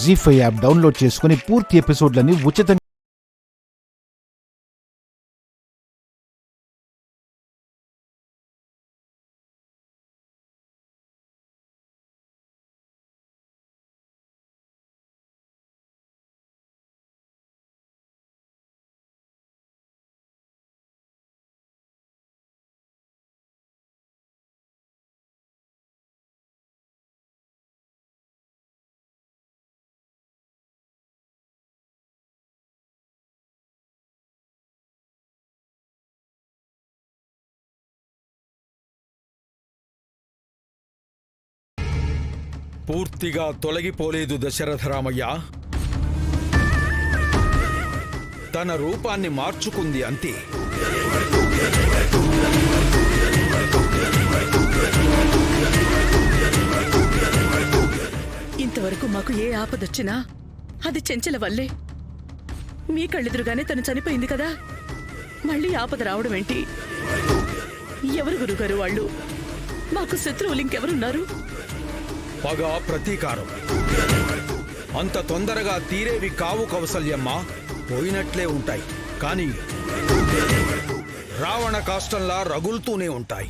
జీ5 app download చేసుకుని పూర్తి ఎపిసోడ్లని ఉచితంగా పూర్తిగా తొలగిపోలేదు దశరథరామయ్య. తన రూపాన్ని మార్చుకుంది అంతే. ఇంతవరకు మాకు ఏ ఆపదొచ్చినా అది చెంచల వల్లే. మీ కళ్ళెదురుగానే తను చనిపోయింది కదా, మళ్ళీ ఆపద రావడం ఏంటి? ఎవరు గురుగారు వాళ్ళు? మాకు శత్రువులు ఇంకెవరున్నారు? పగ, ప్రతీకారం అంత తొందరగా తీరేవి కావు కౌసల్యమ్మ. పోయినట్లే ఉంటాయి, కానీ రావణ కాష్టంలా రగులుతూనే ఉంటాయి.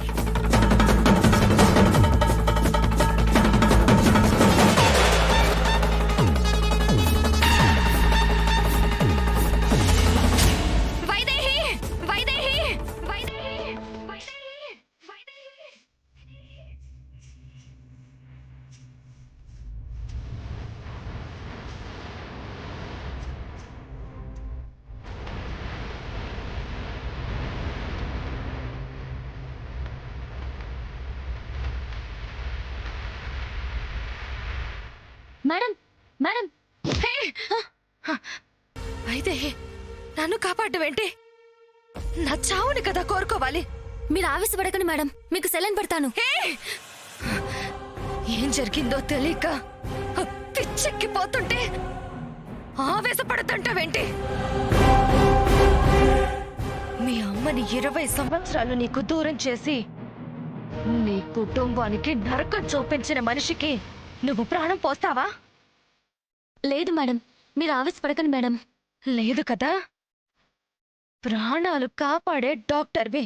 మేడం, మేడం, అయితే నన్ను కాపాడవేంటి? నా చావుని కదా కోరుకోవాలి. మీరు ఆవేశపడకండి మేడం, మీకు సెలైన్ పెడతాను. ఏం జరిగిందో తెలియక పిచ్చెక్కిపోతుంటే ఆవేశపడతంటావేంటి? మీ అమ్మని 20 సంవత్సరాలు నీకు దూరం చేసి నీ కుటుంబానికి నరకం చూపించిన మనిషికి నువ్వు ప్రాణం పోస్తావా? లేదు మేడం, మీరు ఆవేశపడకండి మేడం. లేదు కదా, ప్రాణాలు కాపాడే డాక్టర్వి.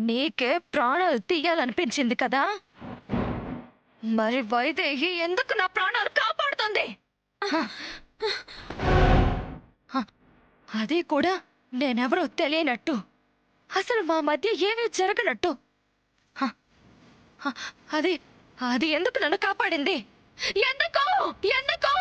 నీకే ప్రాణాలు తీయాలనిపించింది కదా, మరి వైదేహి ఎందుకు నా ప్రాణాలు కాపాడుతుంది? అది కూడా నేనెవరో తెలియనట్టు, అసలు మా మధ్య ఏమీ జరగనట్టు. అది అది ఎందుకు నన్ను కాపాడింది? ఎందుకు ఎందుకు?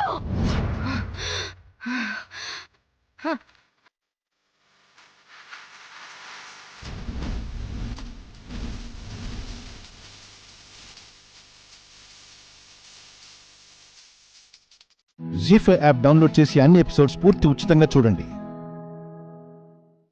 జీ5 యాప్ డౌన్లోడ్ చేసి అన్ని ఎపిసోడ్స్ పూర్తి ఉచితంగా చూడండి.